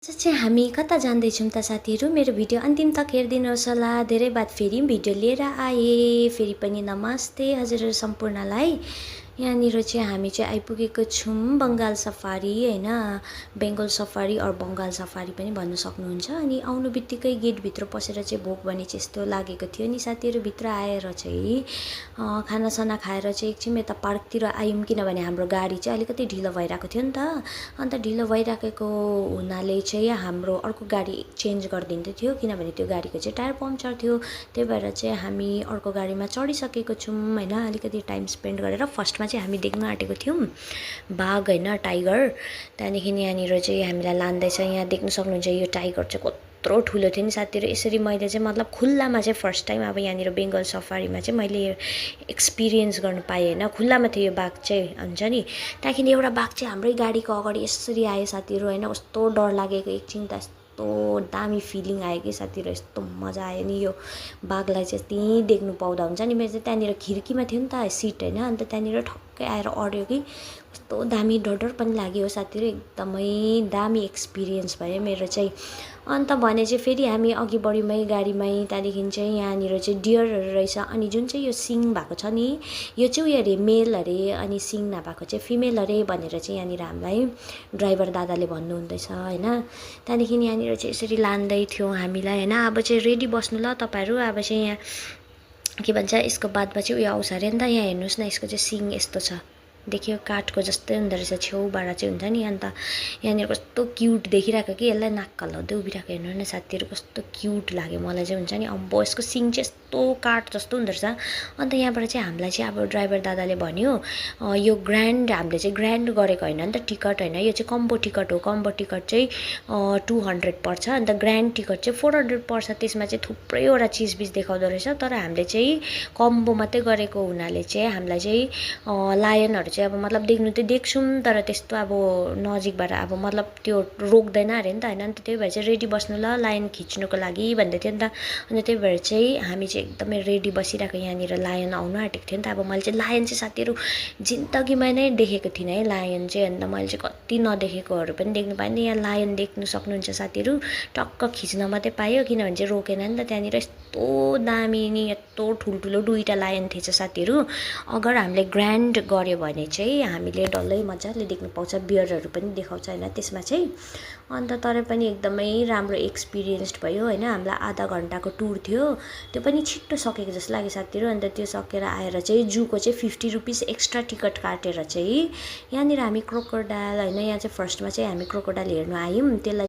चाहिँ हामी कता जाँदैछौँ त साथीहरू? मेरो भिडियो अन्तिम तक हेरिदिनुहोस् होला। धेरै बाद फेरि भिडियो लिएर आएँ। फेरि पनि नमस्ते हजुरहरू सम्पूर्णलाई। यहाँनिर चाहिँ हामी चाहिँ आइपुगेको छौँ बङ्गाल सफारी हैन। बेङ्गल सफारी अर बङ्गाल सफारी पनि भन्न सक्नुहुन्छ। अनि आउनु बित्तिकै गेटभित्र पसेर चाहिँ भोक भने चाहिँ यस्तो लागेको थियो नि साथीहरू। भित्र आएर चाहिँ खानासाना खाएर चाहिँ एकछिन यता पार्कतिर आयौँ, किनभने हाम्रो गाडी चाहिँ अलिकति ढिलो भइरहेको थियो नि त। अन्त ढिलो भइराखेको हुनाले चाहिँ हाम्रो अर्को गाडी चेन्ज गरिदिँदै थियो, किनभने त्यो गाडीको चाहिँ टायर पङ्चर थियो। त्यही भएर चाहिँ हामी अर्को गाडीमा चढिसकेको छौँ हैन। अलिकति टाइम स्पेन्ड गरेर फर्स्टमा चाहिँ हामी देख्न आँटेको थियौँ बाघ हैन, टाइगर। त्यहाँदेखि यहाँनिर चाहिँ हामीलाई लाँदैछ। यहाँ देख्न सक्नुहुन्छ यो टाइगर चाहिँ कत्रो ठुलो थियो नि साथीहरू। यसरी मैले चाहिँ मतलब खुल्लामा चाहिँ फर्स्ट टाइम अब यहाँनिर बेङ्गल सफारीमा चाहिँ मैले एक्सपिरियन्स गर्नु पाएँ हैन। खुल्लामा थियो यो बाघ चाहिँ हुन्छ नि। त्यहाँदेखि एउटा बाघ चाहिँ हाम्रै गाडीको अगाडि यसरी आयो साथीहरू हैन। कस्तो डर लागेको, एकछिन त यस्तो दामी फिलिङ आयो कि साथीहरू। यस्तो मजा आयो नि यो बाघलाई चाहिँ त्यहीँ देख्नु पाउँदा हुन्छ नि। मेरो चाहिँ त्यहाँनिर खिड्कीमा थियो नि त सिट हैन। अन्त त्यहाँनिर ठक्कै आएर अड्यो कि कस्तो दामी डर पनि लाग्यो साथीहरू। एकदमै दामी एक्सपिरियन्स भयो मेरो चाहिँ। अन्त भने चाहिँ फेरि हामी अघि बढ्यौँ गाडीमै। त्यहाँदेखि चाहिँ यहाँनिर चाहिँ डियरहरू रहेछ। अनि जुन चाहिँ यो सिङ भएको छ नि, यो चाहिँ उयो अरे मेल अरे, अनि सिङ नभएको चाहिँ फिमेल अरे भनेर चाहिँ यहाँनिर हामीलाई ड्राइभर दादाले भन्नुहुँदैछ हैन। त्यहाँदेखि यहाँनिर चाहिँ यसरी लाँदै थियो हामीलाई हैन। अब चाहिँ रेडी बस्नु ल तपाईँहरू। अब चाहिँ यहाँ के भन्छ यसको बादमा चाहिँ उयो आउँछ अरे नि त। यहाँ हेर्नुहोस् न, यसको चाहिँ सिङ यस्तो छ, देखियो काठको जस्तै हुँदो रहेछ। छेउबाट चाहिँ हुन्छ नि। अन्त यहाँनिर कस्तो क्युट देखिरहेको कि, यसलाई नाक हल्लाउँदै उभिरहेको हेर्नु न साथीहरू। कस्तो क्युट लाग्यो मलाई चाहिँ हुन्छ नि। अम्बो यसको सिङ चाहिँ यस्तो काठ जस्तो हुँदो रहेछ। अन्त यहाँबाट चाहिँ हामीलाई चाहिँ अब ड्राइभर दादाले भन्यो यो ग्रान्ड, हामीले चाहिँ ग्रान्ड गरेको होइन नि त टिकट हैन। यो चाहिँ कम्बो टिकट हो। कम्बो टिकट चाहिँ 200 पर्छ। अन्त ग्रान्ड टिकट चाहिँ 400 पर्छ। त्यसमा चाहिँ थुप्रैवटा चिजबिज देखाउँदो रहेछ। तर हामीले चाहिँ कम्बो मात्रै गरेको हुनाले चाहिँ हामीलाई चाहिँ लायनहरू चाहिँ अब मतलब देख्नु त देख्छौँ, तर त्यस्तो अब नजिकबाट अब मतलब त्यो रोक्दैन अरे नि त हैन। अन्त त्यही भएर चाहिँ रेडी बस्नु ल लायन खिच्नुको लागि भन्दै थियो नि त। अन्त त्यही भएर चाहिँ हामी चाहिँ एकदमै रेडी बसिरहेको। यहाँनिर लायन आउनु आँटेको थियो नि त। अब मैले चाहिँ लायन चाहिँ साथीहरू जिन्दगीमा नै देखेको थिइनँ है लायन चाहिँ। अन्त मैले चाहिँ कति नदेखेकोहरू पनि देख्नु पाएँ नि। यहाँ लायन देख्नु सक्नुहुन्छ साथीहरू। टक्क खिच्न मात्रै पायो, किनभने चाहिँ रोकेन नि त त्यहाँनिर। यस्तो दामी नि, यत्रो ठुल्ठुलो दुईवटा लायन थिएछ साथीहरू। अगर हामीले ग्रान्ड गऱ्यो भने चाहिँ हामीले डल्लै मजाले देख्नु पाउँछ। बियरहरू पनि देखाउँछ होइन त्यसमा चाहिँ। अन्त तर पनि एकदमै राम्रो एक्सपिरियन्स्ड भयो होइन। हामीलाई आधा घन्टाको टुर थियो, त्यो पनि छिट्टो सकेको जस्तो लाग्यो साथीहरू। अन्त त्यो सकेर आएर चाहिँ जूको चाहिँ 50 रुपिस एक्स्ट्रा टिकट काटेर चाहिँ यहाँनिर हामी क्रोकोडाइल होइन, यहाँ चाहिँ फर्स्टमा चाहिँ हामी क्रोकोडाइल हेर्नु आयौँ। त्यसलाई